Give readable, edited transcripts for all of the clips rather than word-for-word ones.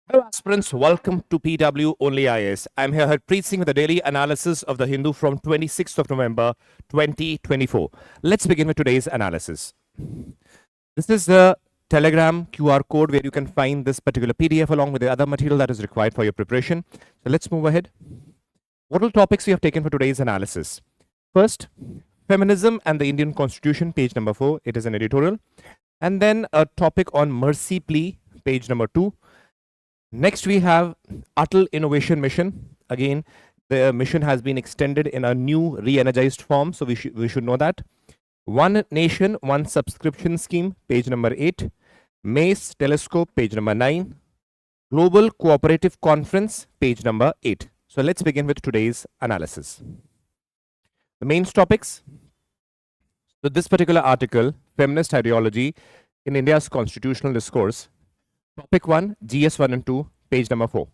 Hello, aspirants. Welcome to PW OnlyIAS. I'm here Harpreet Singh with a daily analysis of the Hindu from 26th of November 2024. Let's begin with today's analysis. This is the Telegram QR code where you can find this particular PDF along with the other material that is required for your preparation. So let's move ahead. What all topics we have taken for today's analysis? First, Feminism and the Indian Constitution, page number 4. It is an editorial. And then a topic on mercy plea, page number 2. Next, we have Atal Innovation Mission. Again, the mission has been extended in a new re-energized form, so we should know that. One Nation, One Subscription Scheme, page number 8. Mace Telescope, page number 9. Global Cooperative Conference, page number 8. So let's begin with today's analysis. The main topics. So this particular article, Feminist Ideology in India's Constitutional Discourse, Topic 1, GS 1 and 2, page number 4.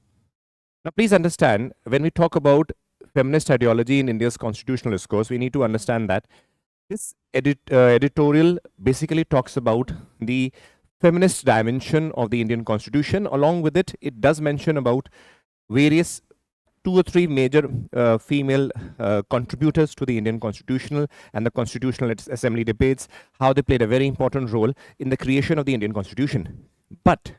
Now, please understand, when we talk about feminist ideology in India's constitutional discourse, we need to understand that this editorial basically talks about the feminist dimension of the Indian constitution. Along with it, it does mention about various 2 or 3 major female contributors to the Indian constitutional and the constitutional assembly debates, how they played a very important role in the creation of the Indian constitution. But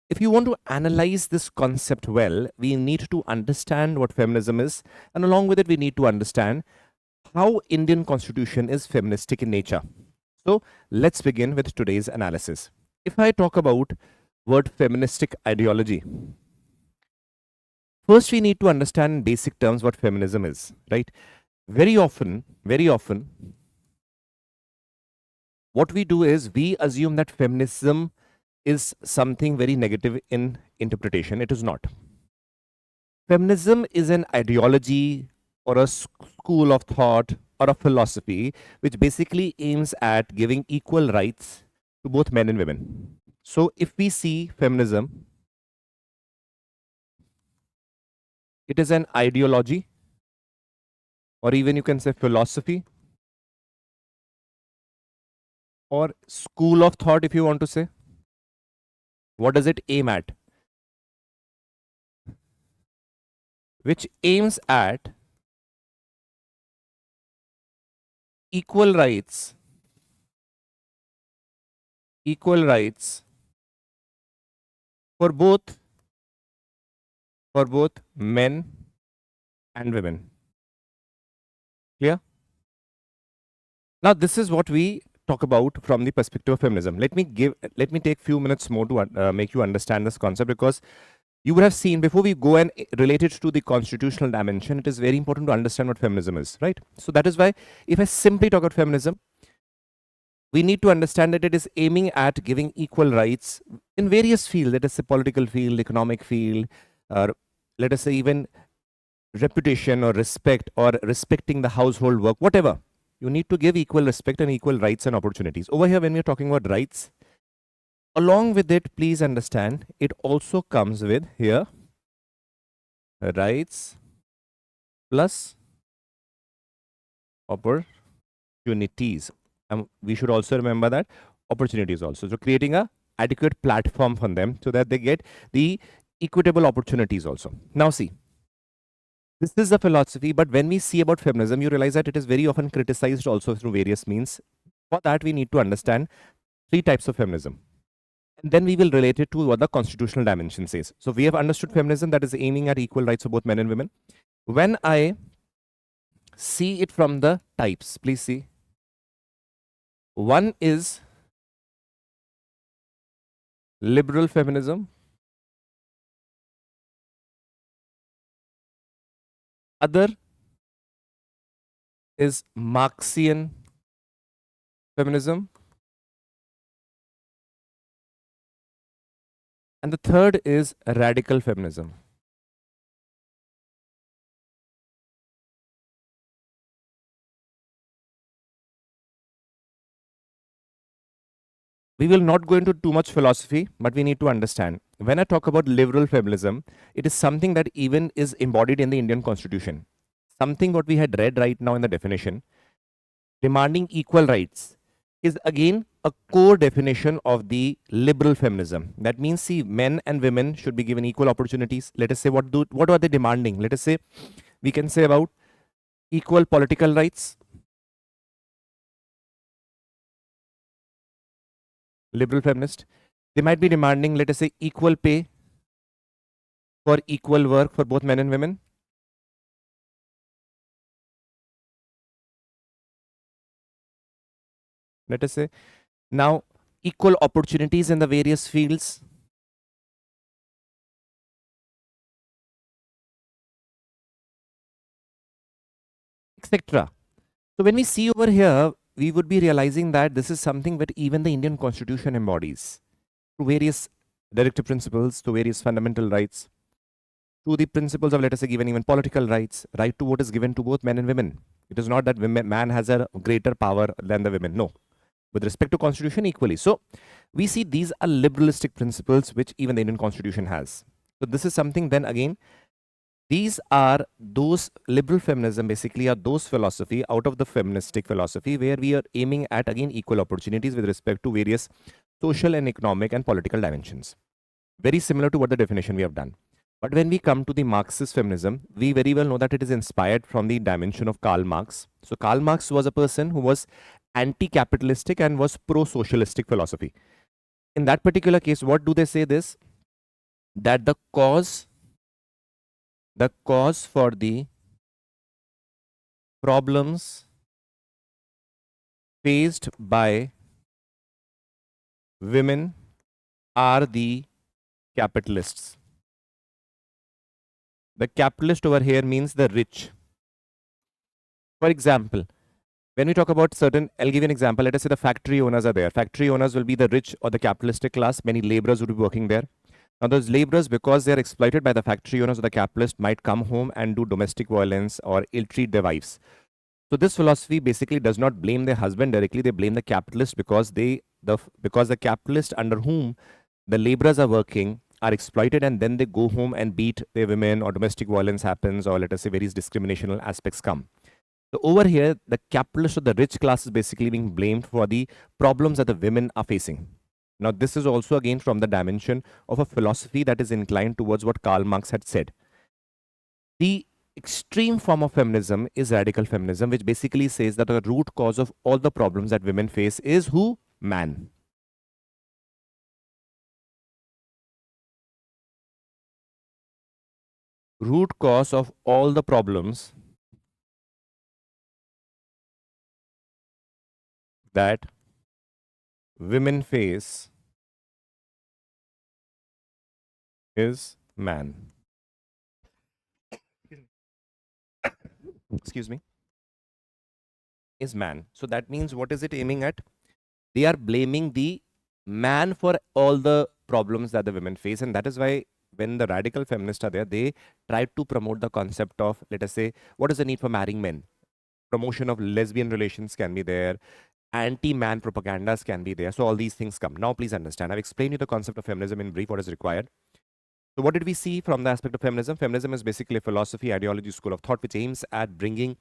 if you want to analyze this concept well, we need to understand what feminism is, and along with it, we need to understand how Indian constitution is feministic in nature. So let's begin with today's analysis. If I talk about word feministic ideology, first we need to understand in basic terms what feminism is, right? Very often, what we do is we assume that feminism is something very negative in interpretation. It is not. Feminism is an ideology or a school of thought or a philosophy which basically aims at giving equal rights to both men and women. So if we see feminism, it is an ideology, or even you can say philosophy, or school of thought if you want to say. What does it aim at? Which aims at equal rights for both men and women. Clear? Now this is what we talk about from the perspective of feminism. Let me take few minutes more to make you understand this concept, because you would have seen before we go and relate it to the constitutional dimension, it is very important to understand what feminism is, right? So that is why if I simply talk about feminism, we need to understand that it is aiming at giving equal rights in various fields. Let us say political field, economic field, or let us say even reputation or respect, or respecting the household work, whatever. You need to give equal respect and equal rights and opportunities. Over here, when we are talking about rights, along with it, please understand, it also comes with here rights plus opportunities. And we should also remember that opportunities also. So creating a adequate platform for them so that they get the equitable opportunities also. Now see, this is a philosophy, but when we see about feminism, you realize that it is very often criticized also through various means. For that, we need to understand 3 types of feminism. And then we will relate it to what the constitutional dimension says. So we have understood feminism that is aiming at equal rights of both men and women. When I see it from the types, please see. One is liberal feminism. Other is Marxian feminism. And the third is radical feminism. We will not go into too much philosophy, but we need to understand. When I talk about liberal feminism, it is something that even is embodied in the Indian Constitution. Something what we had read right now in the definition, demanding equal rights. is again a core definition of the liberal feminism. That means, see, men and women should be given equal opportunities. Let us say what are they demanding? Let us say we can say about equal political rights, liberal feminist. They might be demanding, let us say, equal pay for equal work for both men and women. Let us say now equal opportunities in the various fields, etc. So when we see over here, we would be realizing that this is something that even the Indian Constitution embodies through various directive principles, to various fundamental rights, to the principles of, let us say, given even political rights. Right to vote is given to both men and women. It is not that man has a greater power than the women. No, with respect to constitution equally. So we see these are liberalistic principles which even the Indian Constitution has. So this is something, then again, these are those liberal feminism basically are those philosophy out of the feministic philosophy where we are aiming at again equal opportunities with respect to various social and economic and political dimensions. Very similar to what the definition we have done. But when we come to the Marxist feminism, we very well know that it is inspired from the dimension of Karl Marx. So Karl Marx was a person who was anti-capitalistic and was pro-socialistic philosophy. In that particular case, what do they say this? That the cause for the problems faced by women are the capitalists. The capitalist over here means the rich. For example, when we talk about certain, I'll give you an example. Let us say the factory owners are there. Factory owners will be the rich or the capitalistic class. Many laborers would be working there. Now, those laborers, because they are exploited by the factory owners or the capitalist, might come home and do domestic violence or ill-treat their wives. So this philosophy basically does not blame their husband directly. They blame the capitalist because because the capitalist under whom the laborers are working are exploited, and then they go home and beat their women, or domestic violence happens, or let us say various discriminational aspects come. So over here, the capitalist or the rich class is basically being blamed for the problems that the women are facing. Now, this is also again from the dimension of a philosophy that is inclined towards what Karl Marx had said. The extreme form of feminism is radical feminism, which basically says that the root cause of all the problems that women face is who? Man. Root cause of all the problems that women face is man. Excuse me. Is man. So that means what is it aiming at? They are blaming the man for all the problems that the women face. And that is why when the radical feminists are there, they try to promote the concept of, let us say, what is the need for marrying men? Promotion of lesbian relations can be there. Anti-man propagandas can be there. So all these things come. Now, please understand. I've explained you the concept of feminism in brief, what is required. So what did we see from the aspect of feminism? Feminism is basically a philosophy, ideology, school of thought, which aims at bringing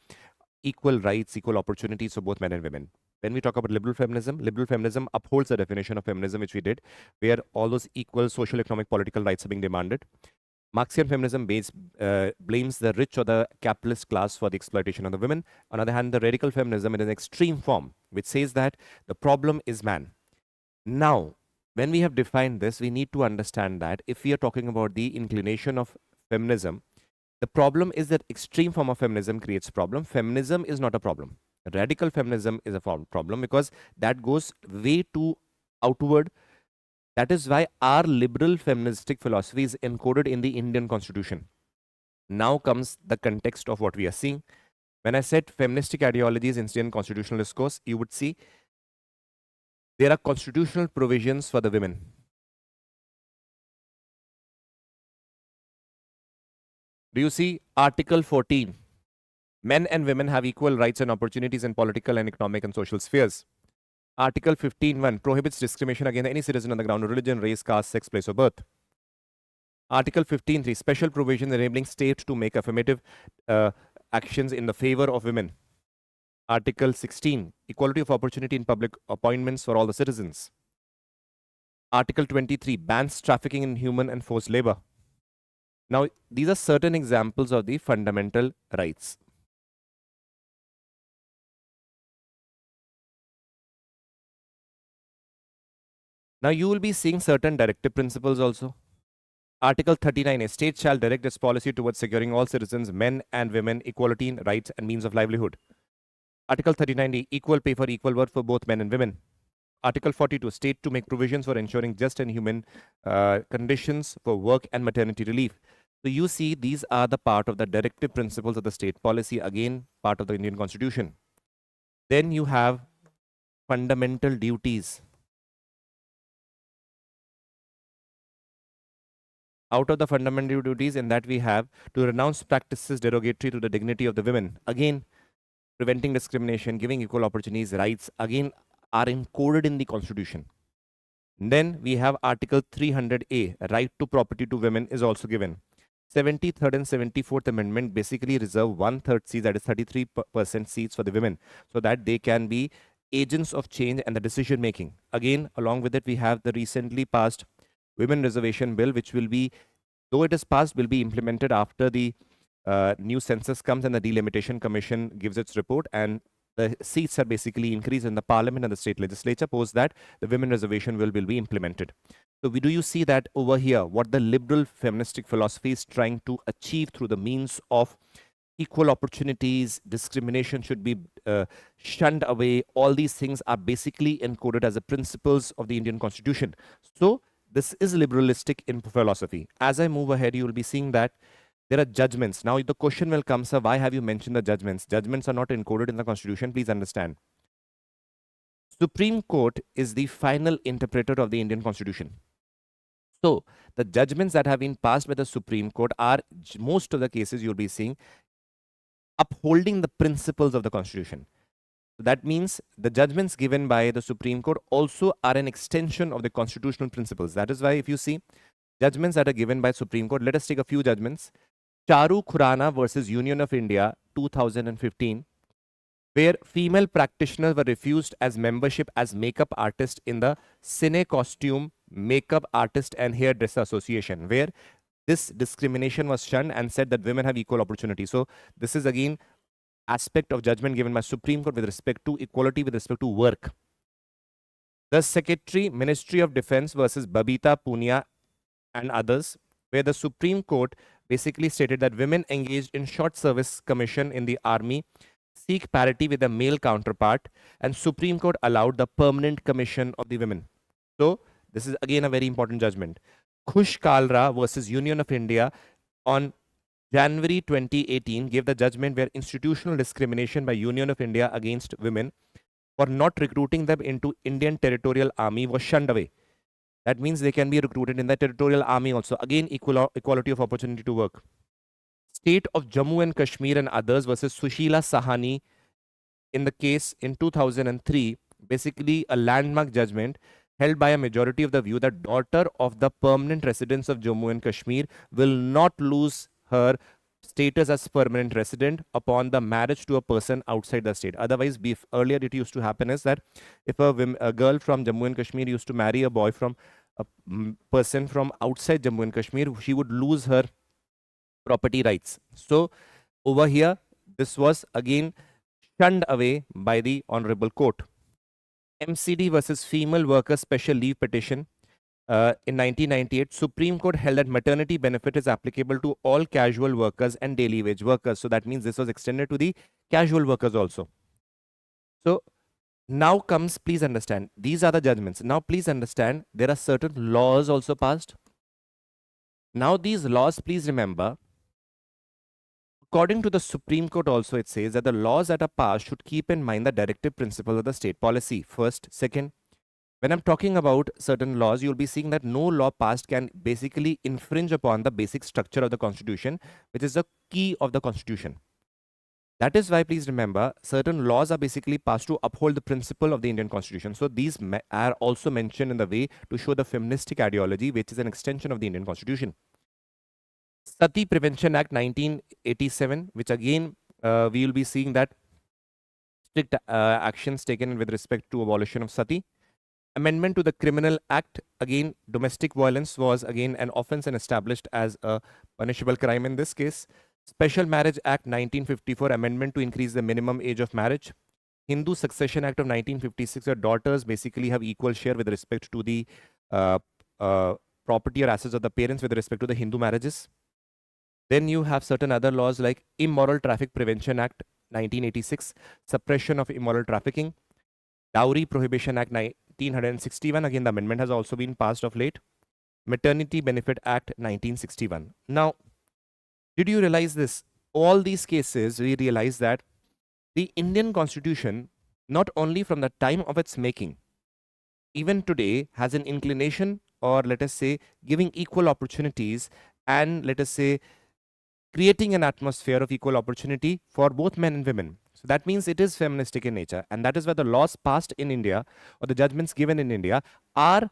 equal rights, equal opportunities for both men and women. When we talk about liberal feminism upholds the definition of feminism which we did, where all those equal social, economic, political rights are being demanded. Marxian feminism blames the rich or the capitalist class for the exploitation of the women. On the other hand, the radical feminism in an extreme form, which says that the problem is man. Now, when we have defined this, we need to understand that if we are talking about the inclination of feminism, the problem is that extreme form of feminism creates problem. Feminism is not a problem. Radical feminism is a problem because that goes way too outward. That is why our liberal feministic philosophy is encoded in the Indian Constitution. Now comes the context of what we are seeing. When I said feministic ideologies in Indian constitutional discourse, you would see there are constitutional provisions for the women. Do you see Article 14? Men and women have equal rights and opportunities in political and economic and social spheres. Article 15.1 prohibits discrimination against any citizen on the ground of religion, race, caste, sex, place of birth. Article 15.3 special provisions enabling states to make affirmative actions in the favor of women. Article 16, equality of opportunity in public appointments for all the citizens. Article 23, bans trafficking in human and forced labor. Now, these are certain examples of the fundamental rights. Now, you will be seeing certain directive principles also. Article 39, a state shall direct its policy towards securing all citizens, men and women, equality in rights and means of livelihood. Article 39D, equal pay for equal work for both men and women. Article 42, state to make provisions for ensuring just and human conditions for work and maternity relief. So you see, these are the part of the directive principles of the state policy, again, part of the Indian Constitution. Then you have fundamental duties. Out of the fundamental duties, in that we have to renounce practices derogatory to the dignity of the women. Again, preventing discrimination, giving equal opportunities, rights, again, are encoded in the Constitution. Then we have Article 300A, right to property to women is also given. 73rd and 74th Amendment basically reserve 1/3 seats, that is 33% seats for the women, so that they can be agents of change and the decision making. Again, along with it, we have the recently passed Women Reservation Bill, which will be, though it is passed, will be implemented after the new census comes and the Delimitation Commission gives its report, and the seats are basically increased in the parliament and the state legislature. Post that, the women reservation will be implemented. So do you see that over here, what the liberal feministic philosophy is trying to achieve through the means of equal opportunities, discrimination should be shunned away. All these things are basically encoded as the principles of the Indian Constitution. So this is liberalistic in philosophy. As I move ahead, you will be seeing that there are judgments. Now the question will come, sir, why have you mentioned the judgments? Judgments are not encoded in the Constitution. Please understand. Supreme Court is the final interpreter of the Indian Constitution. So the judgments that have been passed by the Supreme Court are, most of the cases you'll be seeing, upholding the principles of the Constitution. So that means the judgments given by the Supreme Court also are an extension of the constitutional principles. That is why if you see judgments that are given by Supreme Court, let us take a few judgments. Charu Khurana versus Union of India, 2015, where female practitioners were refused as membership as makeup artist in the Cine Costume Makeup Artist and Hairdresser Association, where this discrimination was shunned and said that women have equal opportunity. So this is again aspect of judgment given by Supreme Court with respect to equality with respect to work. The Secretary, Ministry of Defense versus Babita Punia and others, where the Supreme Court basically stated that women engaged in short service commission in the army seek parity with a male counterpart, and Supreme Court allowed the permanent commission of the women. So this is again a very important judgment. Khush Kalra versus Union of India on January 2018 gave the judgment where institutional discrimination by Union of India against women for not recruiting them into Indian Territorial Army was shunned away. That means they can be recruited in the Territorial Army also. Again, equality of opportunity to work. State of Jammu and Kashmir and others versus Sushila Sahani in the case in 2003, basically a landmark judgment held by a majority of the view that daughter of the permanent residents of Jammu and Kashmir will not lose her status as permanent resident upon the marriage to a person outside the state. Otherwise, earlier it used to happen is that if a girl from Jammu and Kashmir used to marry a boy from a person from outside Jammu and Kashmir, she would lose her property rights. So over here, this was again shunned away by the Honorable Court. MCD versus Female Workers Special Leave Petition. In 1998, Supreme Court held that maternity benefit is applicable to all casual workers and daily wage workers. So that means this was extended to the casual workers also. So now comes, please understand, these are the judgments. Now please understand, there are certain laws also passed. Now these laws, please remember, according to the Supreme Court also, it says that the laws that are passed should keep in mind the directive principles of the state policy. First, second, when I'm talking about certain laws, you'll be seeing that no law passed can basically infringe upon the basic structure of the Constitution, which is the key of the Constitution. That is why, please remember, certain laws are basically passed to uphold the principle of the Indian Constitution. So these are also mentioned in the way to show the feministic ideology, which is an extension of the Indian Constitution. Sati Prevention Act 1987, which again, we will be seeing that strict actions taken with respect to abolition of sati. Amendment to the Criminal Act, again, domestic violence was again an offense and established as a punishable crime in this case. Special Marriage Act 1954, amendment to increase the minimum age of marriage. Hindu Succession Act of 1956, your daughters basically have equal share with respect to the uh, uh, property or assets of the parents with respect to the Hindu marriages. Then you have certain other laws like Immoral Traffic Prevention Act 1986, suppression of immoral trafficking. Dowry Prohibition Act 1961, again the amendment has also been passed of late. Maternity Benefit Act 1961. Now, did you realize this? All these cases, we realize that the Indian Constitution, not only from the time of its making, even today has an inclination, or let us say giving equal opportunities, and let us say creating an atmosphere of equal opportunity for both men and women. So that means it is feministic in nature, and that is why the laws passed in India or the judgments given in India are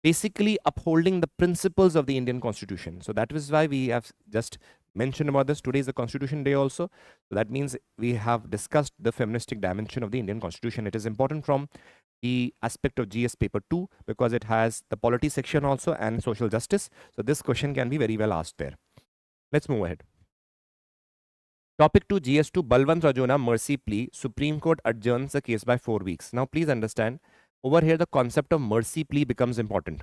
basically upholding the principles of the Indian Constitution. So that is why we have just mentioned about this. Today is the Constitution Day also. So that means we have discussed the feministic dimension of the Indian Constitution. It is important from the aspect of GS paper 2 because it has the polity section also and social justice. So this question can be very well asked there. Let's move ahead. Topic 2, GS2, Balwant Rajona mercy plea. Supreme Court adjourns the case by 4 weeks. Now please understand, over here the concept of mercy plea becomes important.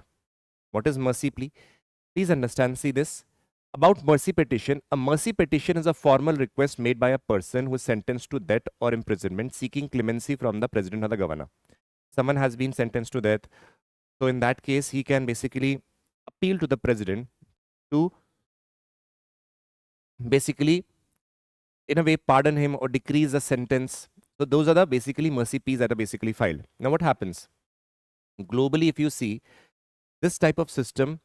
What is mercy plea? Please understand, see this. About mercy petition, a mercy petition is a formal request made by a person who is sentenced to death or imprisonment seeking clemency from the president or the governor. Someone has been sentenced to death. So in that case, he can basically appeal to the president to basically, in a way, pardon him or decrease the sentence. So those are the basically mercy pleas that are basically filed. Now what happens? Globally, if you see, this type of system,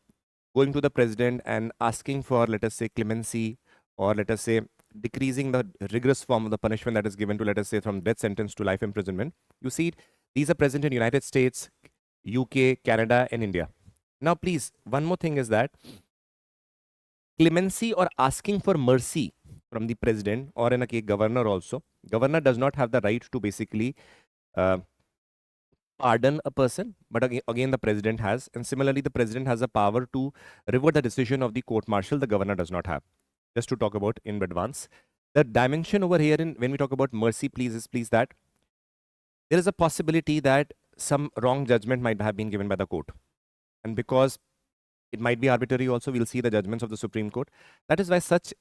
going to the president and asking for, let us say, clemency, or let us say, decreasing the rigorous form of the punishment that is given to, let us say, from death sentence to life imprisonment. You see, these are present in United States, UK, Canada, and India. Now, please, one more thing is that clemency or asking for mercy from the president or in a case governor also, governor does not have the right to basically pardon a person, but again the president has, and similarly the president has the power to revoke the decision of the court martial. The governor does not have. Just to talk about in advance, the dimension over here in when we talk about mercy pleas is please that there is a possibility that some wrong judgment might have been given by the court, and because it might be arbitrary also, we'll see the judgments of the Supreme Court. That is why such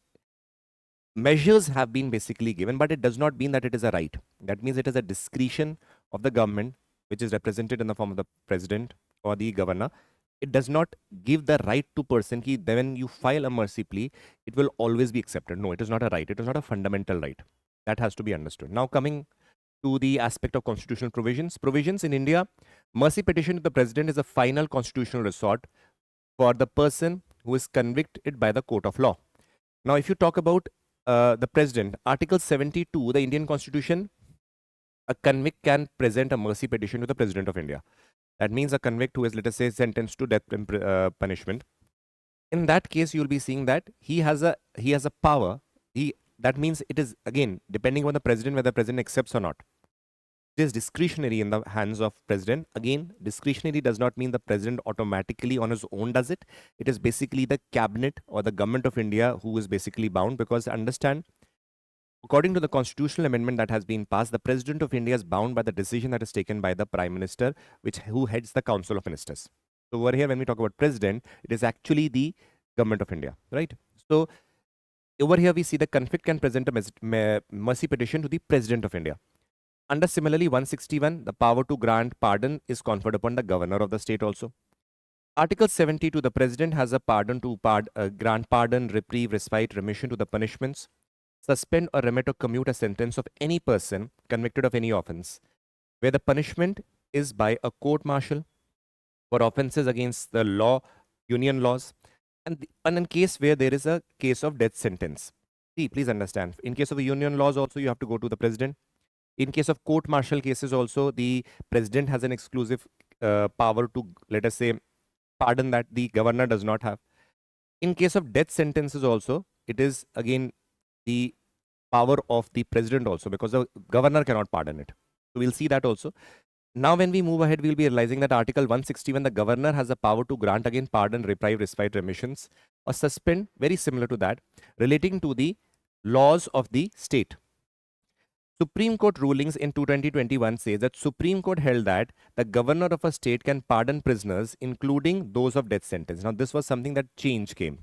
measures have been basically given, but it does not mean that it is a right. That means it is a discretion of the government, which is represented in the form of the president or the governor. It does not give the right to person ki when you file a mercy plea, it will always be accepted. No, it is not a right. It is not a fundamental right. That has to be understood. Now coming to the aspect of constitutional provisions. Provisions in India, mercy petition to the president is a final constitutional resort for the person who is convicted by the court of law. Now, if you talk about the president, Article 72, the Indian Constitution, a convict can present a mercy petition to the President of India. That means a convict who is, let us say, sentenced to death punishment. In that case, you will be seeing that he has a power. That means it is, again, depending on the president, whether the president accepts or not. It is discretionary in the hands of president. Again, discretionary does not mean the president automatically on his own does it. It is basically the cabinet or the government of India who is basically bound, because understand, according to the constitutional amendment that has been passed, the president of India is bound by the decision that is taken by the prime minister, who heads the council of ministers. So over here, when we talk about president, it is actually the government of India, right? So over here, we see the convict can present a mercy petition to the president of India. Under similarly 161, the power to grant pardon is conferred upon the governor of the state also. Article 72, the president has a pardon to grant pardon, reprieve, respite, remission to the punishments, suspend or remit or commute a sentence of any person convicted of any offense, where the punishment is by a court martial for offenses against the law, union laws, and in case where there is a case of death sentence. See, please understand, in case of a union laws also, you have to go to the president. In case of court martial cases also, the president has an exclusive power to, let us say, pardon that the governor does not have. In case of death sentences also, it is again the power of the president also, because the governor cannot pardon it. So we'll see that also. Now, when we move ahead, we'll be realizing that Article 161, the governor has the power to grant again pardon, reprieve, respite, remissions, or suspend, very similar to that, relating to the laws of the state. Supreme Court rulings in 2021 says that Supreme Court held that the governor of a state can pardon prisoners, including those of death sentence. Now, this was something that change came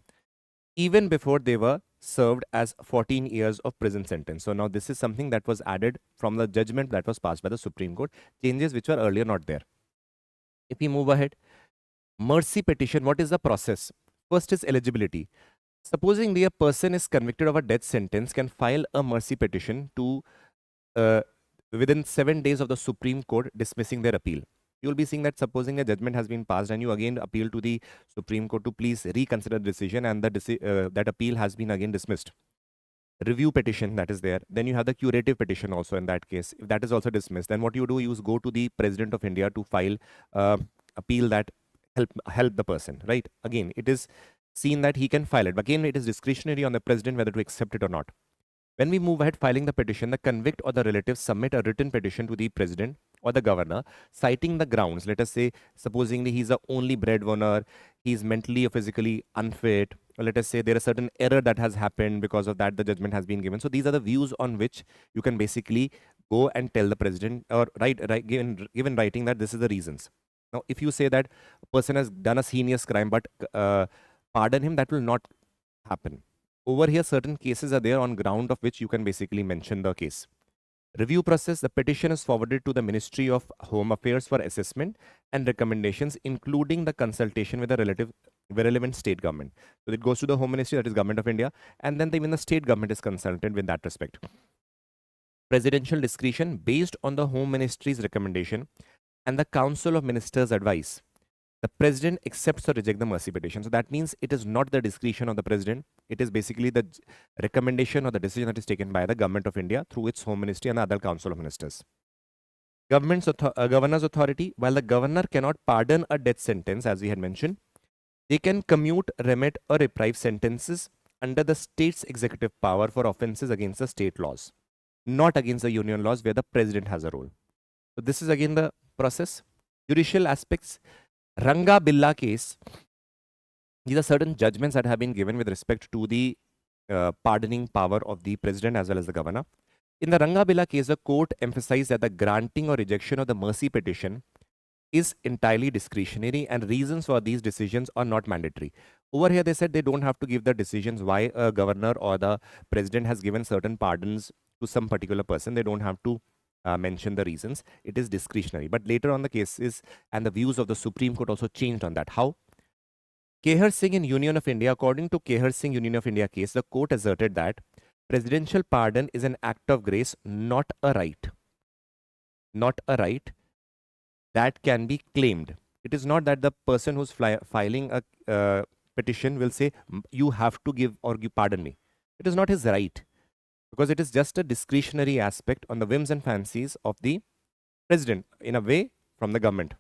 even before they were served as 14 years of prison sentence. So now this is something that was added from the judgment that was passed by the Supreme Court, changes which were earlier not there. If we move ahead, mercy petition, what is the process? First is eligibility. Supposing a person is convicted of a death sentence, can file a mercy petition to within 7 days of the Supreme Court dismissing their appeal. You will be seeing that supposing a judgment has been passed and you again appeal to the Supreme Court to please reconsider the decision, and that appeal has been again dismissed. Review petition that is there. Then you have the curative petition also in that case. If that is also dismissed, then what you do is go to the President of India to file appeal that help the person, right? Again, it is seen that he can file it. But again, it is discretionary on the President whether to accept it or not. When we move ahead filing the petition, the convict or the relatives submit a written petition to the President or the governor, citing the grounds. Let us say, supposingly he's the only breadwinner, he's mentally or physically unfit, or let us say there is a certain error that has happened, because of that the judgment has been given. So these are the views on which you can basically go and tell the President, or given writing that this is the reasons. Now, if you say that a person has done a heinous crime but pardon him, that will not happen. Over here, certain cases are there on ground of which you can basically mention the case. Review process, the petition is forwarded to the Ministry of Home Affairs for assessment and recommendations, including the consultation with the relevant state government. So it goes to the Home Ministry, that is Government of India, and then even the state government is consulted with that respect. Presidential discretion, based on the Home Ministry's recommendation and the Council of Ministers' advice, the President accepts or rejects the mercy petition. So that means it is not the discretion of the President. It is basically the recommendation or the decision that is taken by the Government of India through its Home Ministry and the other Council of Ministers. Governor's authority, while the governor cannot pardon a death sentence, as we had mentioned, they can commute, remit, or reprieve sentences under the state's executive power for offences against the state laws, not against the union laws where the President has a role. So this is again the process. Judicial aspects. Ranga Billa case, these are certain judgments that have been given with respect to the pardoning power of the President as well as the governor. In the Ranga Billa case, the court emphasized that the granting or rejection of the mercy petition is entirely discretionary, and reasons for these decisions are not mandatory. Over here, they said they don't have to give the decisions why a governor or the President has given certain pardons to some particular person. They don't have to mention the reasons. It is discretionary. But later on, the cases and the views of the Supreme Court also changed on that. How? 𝐂𝐻𝐶 Singh in Union of India, according to 𝐂𝐻𝐶 Singh Union of India case, the court asserted that presidential pardon is an act of grace, not a right. Not a right that can be claimed. It is not that the person who's filing a petition will say, you have to give or you pardon me. It is not his right, because it is just a discretionary aspect on the whims and fancies of the President, in a way, from the government.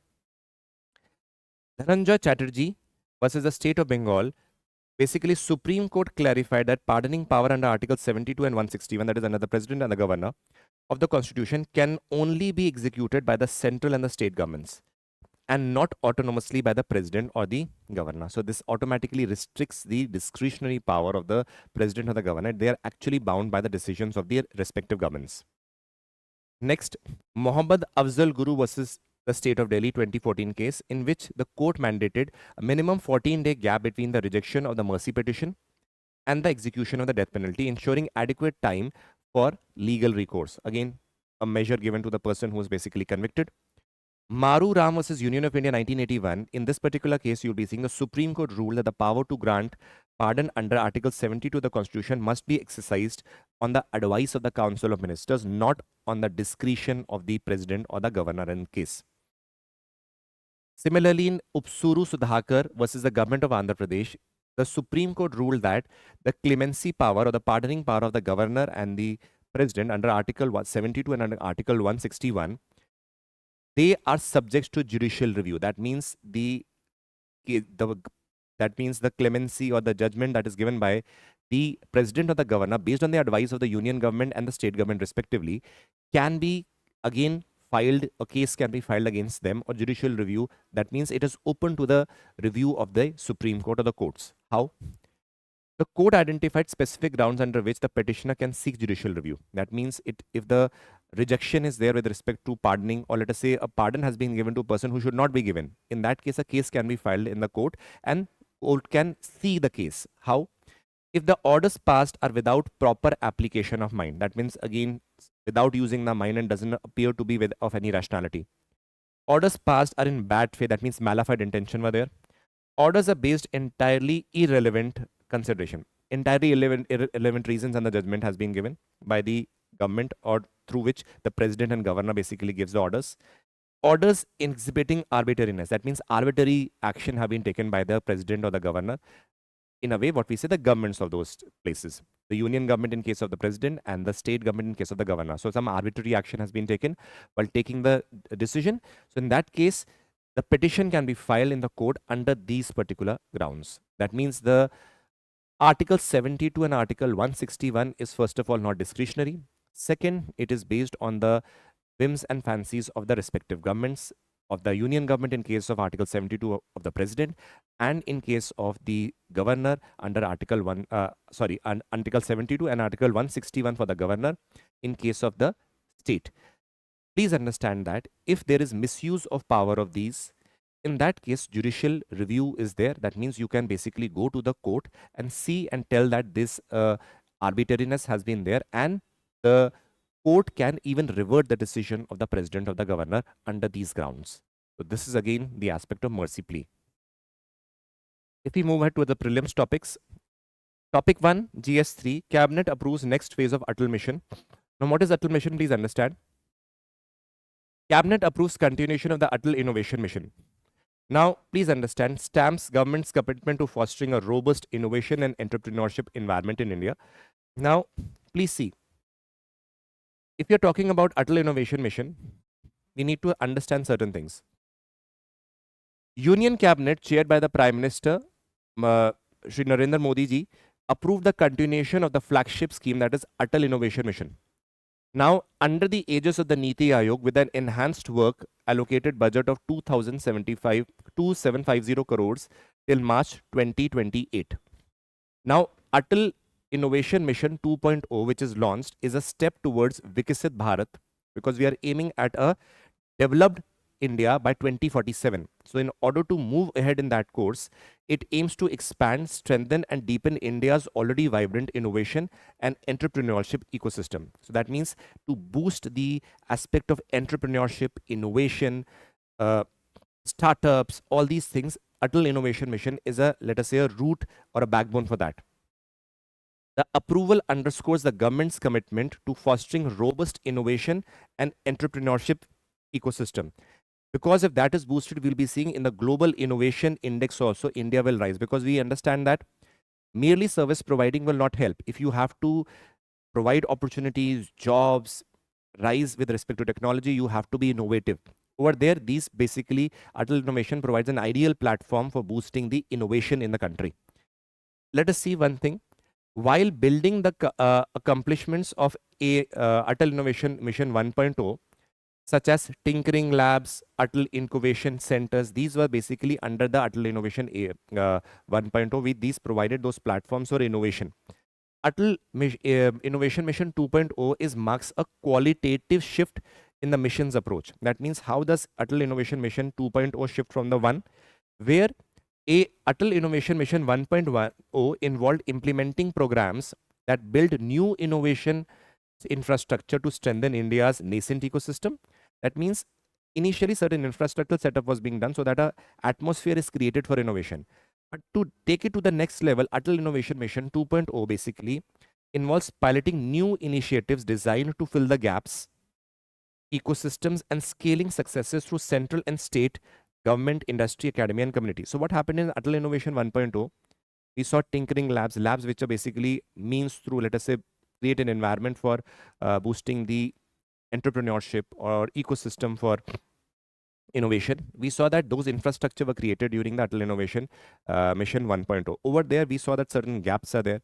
Dhananjay Chatterjee versus the State of Bengal, basically Supreme Court clarified that pardoning power under Article 72 and 161, that is under the President and the Governor of the Constitution, can only be executed by the central and the state governments, and not autonomously by the President or the Governor. So this automatically restricts the discretionary power of the President or the Governor. They are actually bound by the decisions of their respective governments. Next, Mohammad Afzal Guru versus the State of Delhi 2014 case, in which the court mandated a minimum 14-day gap between the rejection of the mercy petition and the execution of the death penalty, ensuring adequate time for legal recourse. Again, a measure given to the person who is basically convicted. Maru Ram versus Union of India 1981. In this particular case, you'll be seeing the Supreme Court rule that the power to grant pardon under Article 72 of the Constitution must be exercised on the advice of the Council of Ministers, not on the discretion of the President or the Governor in case. Similarly, in Upsuru Sudhakar versus the Government of Andhra Pradesh, the Supreme Court ruled that the clemency power or the pardoning power of the Governor and the President under Article 72 and under Article 161, they are subject to judicial review. That means the clemency or the judgment that is given by the president or the governor, based on the advice of the union government and the state government respectively, can be again filed, a case can be filed against them or judicial review. That means it is open to the review of the Supreme Court or the courts. How? The court identified specific grounds under which the petitioner can seek judicial review. That means if the rejection is there with respect to pardoning, or let us say a pardon has been given to a person who should not be given. In that case, a case can be filed in the court and court can see the case. How? If the orders passed are without proper application of mind, that means again without using the mind and doesn't appear to be of any rationality. Orders passed are in bad faith, that means malified intention were there. Orders are based entirely irrelevant consideration. Entirely irrelevant reasons and the judgment has been given by the government or through which the president and governor basically gives the orders. Orders exhibiting arbitrariness, that means arbitrary action have been taken by the president or the governor. In a way, what we say, the governments of those places. The union government in case of the president and the state government in case of the governor. So some arbitrary action has been taken while taking the decision. So in that case, the petition can be filed in the court under these particular grounds. That means the Article 72 and Article 161 is first of all not discretionary. Second, it is based on the whims and fancies of the respective governments, of the union government in case of Article 72 of the president, and in case of the governor under Article 72 and Article 161 for the governor in case of the state. Please understand that if there is misuse of power of these, in that case, judicial review is there. That means you can basically go to the court and see and tell that this arbitrariness has been there, and the court can even revert the decision of the president or the governor under these grounds. So this is again the aspect of mercy plea. If we move ahead to the prelims topics, topic 1, GS3, Cabinet approves next phase of Atal mission. Now what is Atal mission? Please understand. Cabinet approves continuation of the Atal innovation mission. Now, please understand, stamps government's commitment to fostering a robust innovation and entrepreneurship environment in India. Now, please see, if you're talking about Atal Innovation Mission, we need to understand certain things. Union Cabinet, chaired by the Prime Minister, Shri Narendra Modi ji, approved the continuation of the flagship scheme, that is Atal Innovation Mission. Now, under the aegis of the NITI Aayog, with an enhanced work allocated budget of 2,750 crores till March 2028. Now, Atal Innovation Mission 2.0, which is launched, is a step towards Vikasit Bharat, because we are aiming at a developed India by 2047. So in order to move ahead in that course, it aims to expand, strengthen and deepen India's already vibrant innovation and entrepreneurship ecosystem. So that means to boost the aspect of entrepreneurship, innovation, startups, all these things. Atal Innovation Mission is a, let us say, a root or a backbone for that. The approval underscores the government's commitment to fostering robust innovation and entrepreneurship ecosystem. Because if that is boosted, we'll be seeing in the global innovation index also, India will rise, because we understand that merely service providing will not help. If you have to provide opportunities, jobs, rise with respect to technology, you have to be innovative. Over there, these basically, Atal Innovation provides an ideal platform for boosting the innovation in the country. Let us see one thing. While building the accomplishments of Atal Innovation Mission 1.0, such as tinkering labs, Atal incubation centers, these were basically under the Atal Innovation 1.0. These provided those platforms for innovation. Atal Innovation Mission 2.0 marks a qualitative shift in the mission's approach. That means how does Atal Innovation Mission 2.0 shift from the one, where Atal Innovation Mission 1.0 involved implementing programs that build new innovation infrastructure to strengthen India's nascent ecosystem. That means initially certain infrastructure setup was being done so that an atmosphere is created for innovation. But to take it to the next level, Atal Innovation Mission 2.0 basically involves piloting new initiatives designed to fill the gaps, ecosystems, and scaling successes through central and state government, industry, academia, and community. So what happened in Atal Innovation 1.0? We saw tinkering labs, which are basically means through, let us say, create an environment for boosting the entrepreneurship or ecosystem for innovation. We saw that those infrastructure were created during the Atal Innovation Mission 1.0. Over there, we saw that certain gaps are there.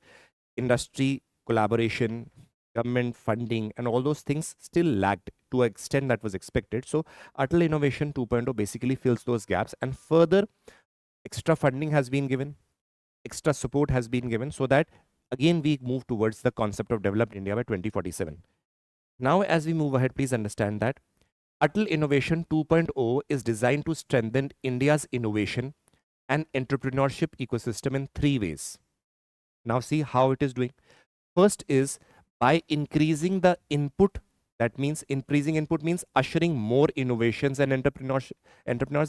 industry collaboration, government funding, and all those things still lacked to an extent that was expected. So Atal Innovation 2.0 basically fills those gaps, and further extra funding has been given, extra support has been given, so that again we move towards the concept of developed India by 2047. Now, as we move ahead, please understand that Atal Innovation 2.0 is designed to strengthen India's innovation and entrepreneurship ecosystem in three ways. Now, see how it is doing. First is by increasing the input. That means increasing input means ushering more innovations and entrepreneurs.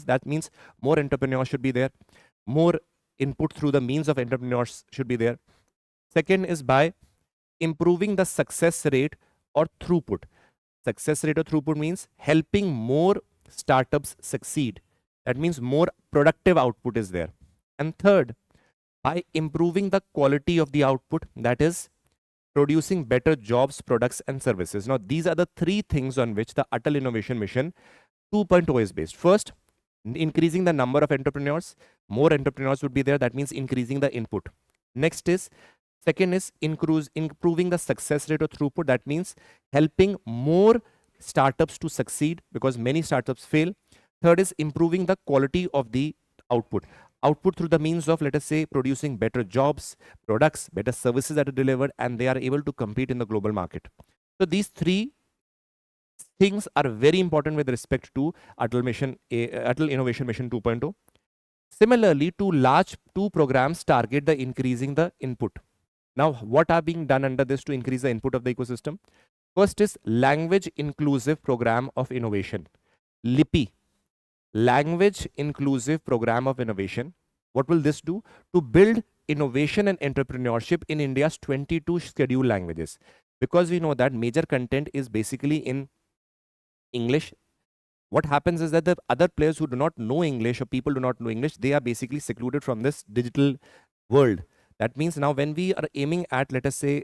That means more entrepreneurs should be there. More input through the means of entrepreneurs should be there. Second is by improving the success rate or throughput. Success rate or throughput means helping more startups succeed. That means more productive output is there. And third, by improving the quality of the output, that is producing better jobs, products, and services. Now, these are the three things on which the Atal Innovation Mission 2.0 is based. First, increasing the number of entrepreneurs. More entrepreneurs would be there. That means increasing the input. Next is, second is improving the success rate or throughput. That means helping more startups to succeed because many startups fail. Third is improving the quality of the output. Output through the means of, let us say, producing better jobs, products, better services that are delivered, and they are able to compete in the global market. So these three things are very important with respect to Atal Innovation Mission 2.0. Similarly, two programs target the increasing the input. Now, what are being done under this to increase the input of the ecosystem? First is Language Inclusive Program of Innovation, LIPI. Language Inclusive Program of Innovation. What will this do? To build innovation and entrepreneurship in India's 22 scheduled languages. Because we know that major content is basically in English. What happens is that the other players who do not know English or people do not know English, they are basically secluded from this digital world. That means now when we are aiming at, let us say,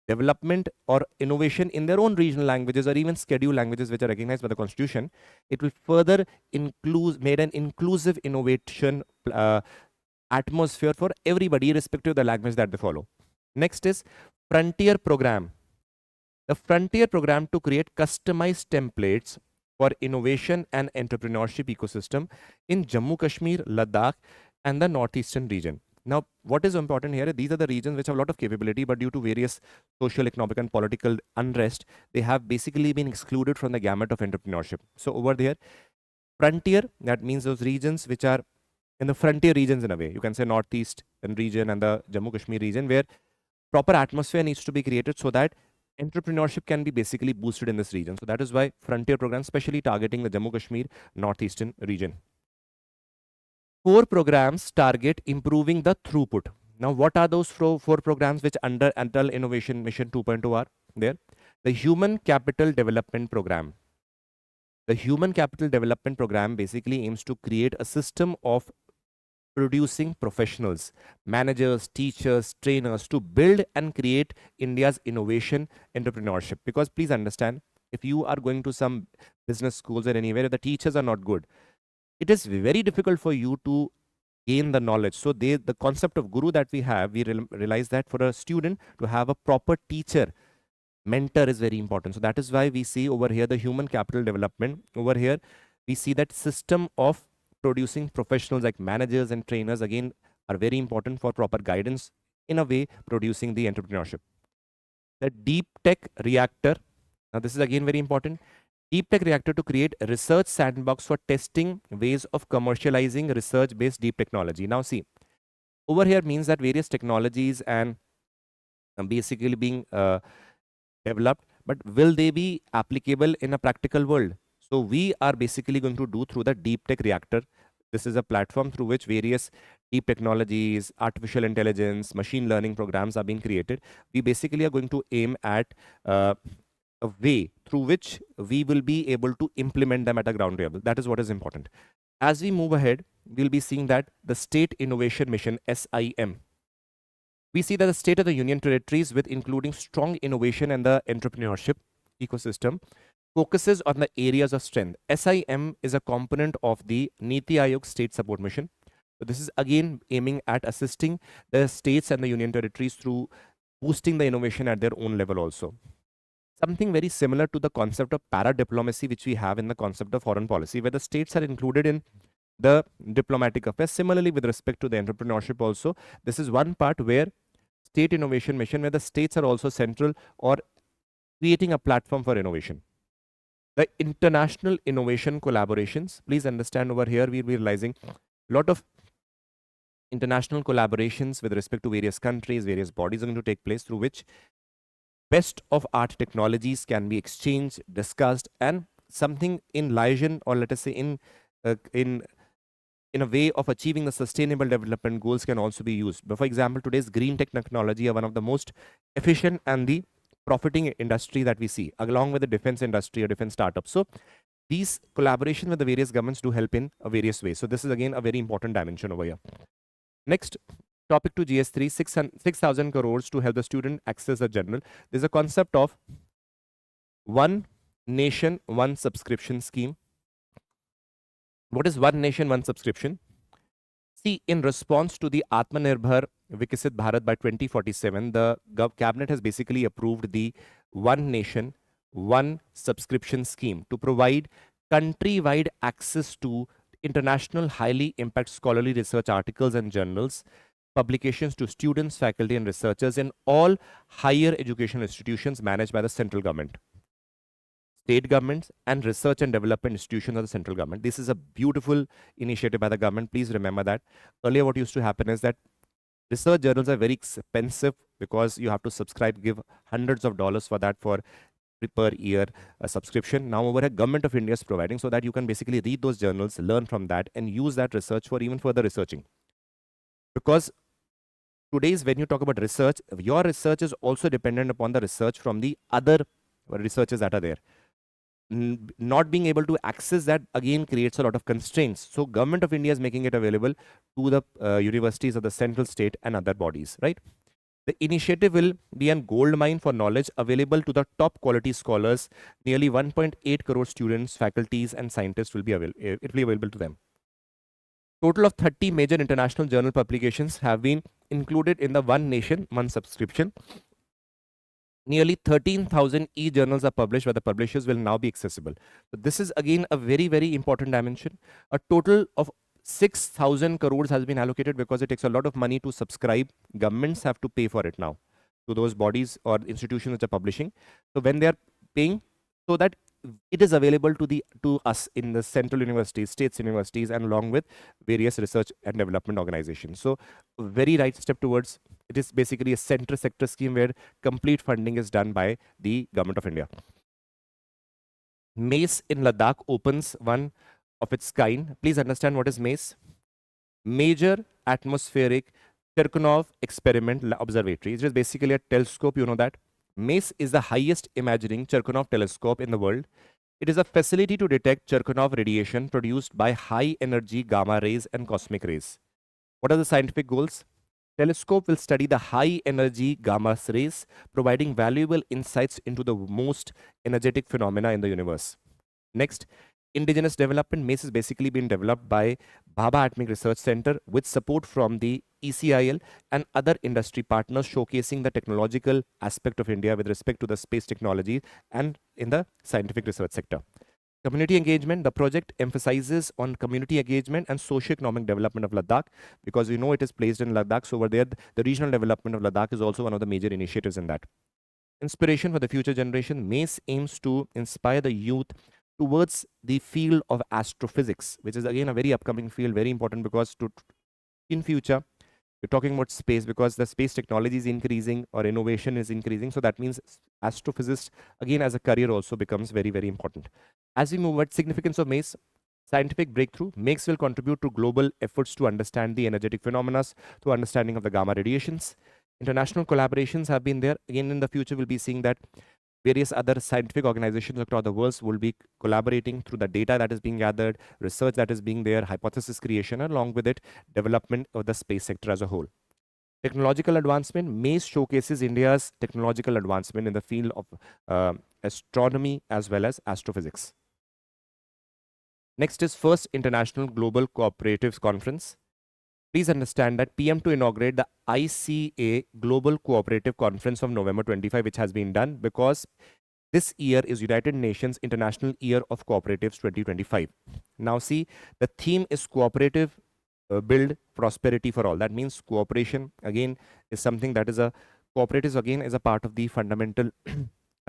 development or innovation in their own regional languages or even scheduled languages which are recognized by the constitution, it will further made an inclusive innovation atmosphere for everybody irrespective of the language that they follow. Next is Frontier Program. The Frontier Program to create customized templates for innovation and entrepreneurship ecosystem in Jammu Kashmir, Ladakh, and the northeastern region. Now, what is important here? These are the regions which have a lot of capability, but due to various social, economic, and political unrest, they have basically been excluded from the gamut of entrepreneurship. So over there, frontier, that means those regions which are in the frontier regions in a way. You can say northeast region and the Jammu Kashmir region where proper atmosphere needs to be created so that entrepreneurship can be basically boosted in this region. So that is why frontier programs specially targeting the Jammu Kashmir northeastern region. 4 programs target improving the throughput. Now, what are those 4 programs which under Atal Innovation Mission 2.0 are there? The Human Capital Development Program. The Human Capital Development Program basically aims to create a system of producing professionals, managers, teachers, trainers to build and create India's innovation entrepreneurship. Because please understand, if you are going to some business schools or anywhere, if the teachers are not good, it is very difficult for you to gain the knowledge. So the concept of guru that we have, we realize that for a student to have a proper teacher, mentor is very important. So that is why we see over here the human capital development. Over here, we see that system of producing professionals like managers and trainers again are very important for proper guidance, in a way producing the entrepreneurship. The deep tech reactor. Now this is again very important. Deep tech reactor to create a research sandbox for testing ways of commercializing research-based deep technology. Now see, over here means that various technologies and basically being developed, but will they be applicable in a practical world? So we are basically going to do through the deep tech reactor. This is a platform through which various deep technologies, artificial intelligence, machine learning programs are being created. We basically are going to aim at a way through which we will be able to implement them at a ground level. That is what is important. As we move ahead, we'll be seeing that the State Innovation Mission, SIM. We see that the state of the union territories with including strong innovation and the entrepreneurship ecosystem focuses on the areas of strength. SIM is a component of the NITI Aayog State Support Mission. So this is again aiming at assisting the states and the union territories through boosting the innovation at their own level also. Something very similar to the concept of para-diplomacy, which we have in the concept of foreign policy, where the states are included in the diplomatic affairs. Similarly, with respect to the entrepreneurship also, this is one part where state innovation mission, where the states are also central or creating a platform for innovation. The international innovation collaborations, please understand over here, we'll be realizing a lot of international collaborations with respect to various countries, various bodies are going to take place through which best of art technologies can be exchanged, discussed, and something in liaison, or let us say in a way of achieving the sustainable development goals can also be used. But for example, today's green tech technology are one of the most efficient and the profiting industry that we see, along with the defense industry or defense startups. So these collaboration with the various governments do help in a various ways. So this is again a very important dimension over here. Next, topic to GS3, 6,000 crores to help the student access the journal. There's a concept of one nation, one subscription scheme. What is one nation, one subscription? See, in response to the Atmanirbhar Viksit Bharat by 2047, the cabinet has basically approved the one nation, one subscription scheme to provide countrywide access to international highly impact scholarly research articles and journals, publications to students, faculty and researchers in all higher education institutions managed by the central government. State governments and research and development institutions of the central government. This is a beautiful initiative by the government. Please remember that. Earlier what used to happen is that research journals are very expensive because you have to subscribe, give hundreds of dollars for that for per year subscription. Now over a government of India is providing so that you can basically read those journals, learn from that and use that research for even further researching. Because today's when you talk about research, your research is also dependent upon the research from the other researchers that are there. Not being able to access that again creates a lot of constraints. So government of India is making it available to the universities of the central state and other bodies, right? The initiative will be a gold mine for knowledge available to the top quality scholars. Nearly 1.8 crore students, faculties and scientists will be available to them. Total of 30 major international journal publications have been included in the One Nation, One subscription. Nearly 13,000 e-journals are published where the publishers will now be accessible. So this is again a very, very important dimension. A total of 6,000 crores has been allocated because it takes a lot of money to subscribe. Governments have to pay for it now to those bodies or institutions which are publishing. So when they are paying, so that it is available to us in the central universities, states universities, and along with various research and development organizations. So very right step towards it is basically a sector scheme where complete funding is done by the government of India. Mace in Ladakh opens one of its kind. Please understand what is Mace. Major Atmospheric Cherkonov Experiment Observatory. It is basically a telescope, you know that. Mace is the highest imaging Cherkonov telescope in the world. It is a facility to detect Cherkonov radiation produced by high energy gamma rays and cosmic rays. What are the scientific goals? Telescope will study the high energy gamma rays, providing valuable insights into the most energetic phenomena in the universe. Next, indigenous development. Mace is basically been developed by Bhabha Atomic Research Center with support from the ECIL and other industry partners, showcasing the technological aspect of India with respect to the space technology and in the scientific research sector. Community engagement. The project emphasizes on community engagement and socio-economic development of Ladakh because we know it is placed in Ladakh. So over there, the regional development of Ladakh is also one of the major initiatives in that. Inspiration for the future generation. Mace aims to inspire the youth towards the field of astrophysics, which is again a very upcoming field, very important because in future, we're talking about space because the space technology is increasing or innovation is increasing. So that means astrophysicist again as a career also becomes very, very important. As we move at significance of Mace, scientific breakthrough. Mace will contribute to global efforts to understand the energetic phenomena through understanding of the gamma radiations. International collaborations have been there. Again, in the future, we'll be seeing that various other scientific organizations across the world will be collaborating through the data that is being gathered, research that is being there, hypothesis creation, and along with it, development of the space sector as a whole. Technological advancement. Mace showcases India's technological advancement in the field of astronomy as well as astrophysics. Next is first International Global Cooperatives Conference. Please understand that PM to inaugurate the ICA Global Cooperative Conference of November 25, which has been done because this year is United Nations International Year of Cooperatives 2025. Now see, the theme is cooperative build prosperity for all. That means cooperation again is something that is a cooperatives again is a part of the fundamental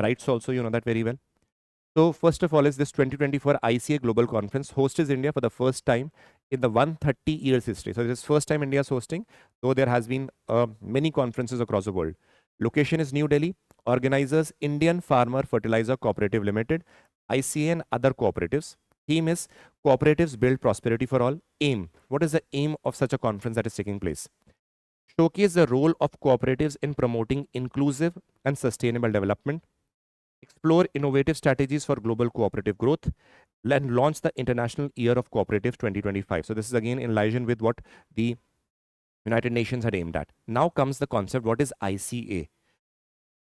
rights also, you know that very well. So first of all is this 2024 ICA Global Conference hosts India for the first time in the 130 years history. So this is first time India is hosting, though there has been many conferences across the world. Location is New Delhi. Organizers Indian Farmer Fertilizer Cooperative Limited, ICA and other cooperatives. Theme is Cooperatives Build Prosperity for All. Aim. What is the aim of such a conference that is taking place? Showcase the role of cooperatives in promoting inclusive and sustainable development, explore innovative strategies for global cooperative growth, and launch the International Year of Cooperatives 2025. So this is again in line with what the United Nations had aimed at. Now comes the concept, what is ICA?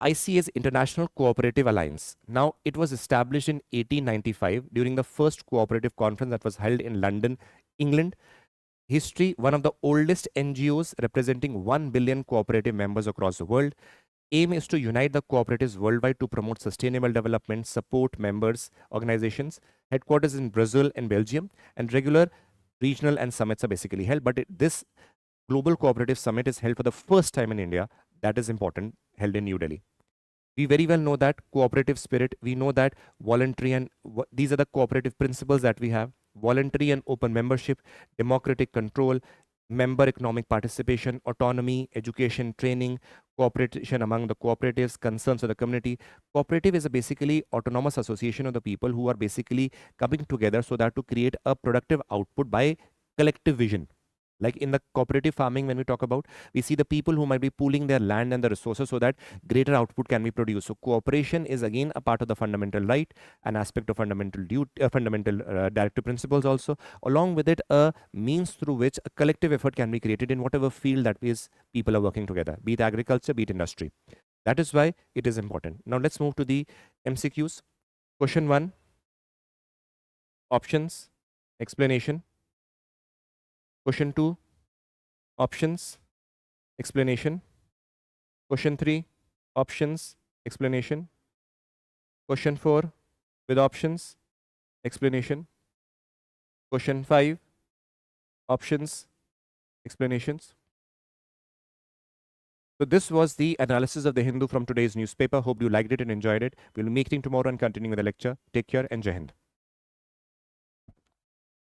ICA is International Cooperative Alliance. Now, it was established in 1895 during the first cooperative conference that was held in London, England. History, one of the oldest NGOs representing 1 billion cooperative members across the world. Aim is to unite the cooperatives worldwide to promote sustainable development, support members, organizations. Headquarters in Brazil and Belgium, and regular regional and summits are basically held. But this Global Cooperative Summit is held for the first time in India. That is important, held in New Delhi. We very well know that cooperative spirit, we know that voluntary and these are the cooperative principles that we have: voluntary and open membership, democratic control, member economic participation, autonomy, education, training, cooperation among the cooperatives, concerns of the community. Cooperative is a basically autonomous association of the people who are basically coming together so that to create a productive output by collective vision. Like in the cooperative farming, when we talk about, we see the people who might be pooling their land and the resources so that greater output can be produced. So cooperation is again a part of the fundamental right, an aspect of fundamental directive principles also. Along with it, a means through which a collective effort can be created in whatever field that is people are working together, be it agriculture, be it industry. That is why it is important. Now let's move to the MCQs. Question 1, options, explanation. Question 2, options, explanation. Question 3, options, explanation. Question 4, with options, explanation. Question 5, options, explanations. So this was the analysis of the Hindu from today's newspaper. Hope you liked it and enjoyed it. We'll be meeting tomorrow and continuing with the lecture. Take care and Jai Hind.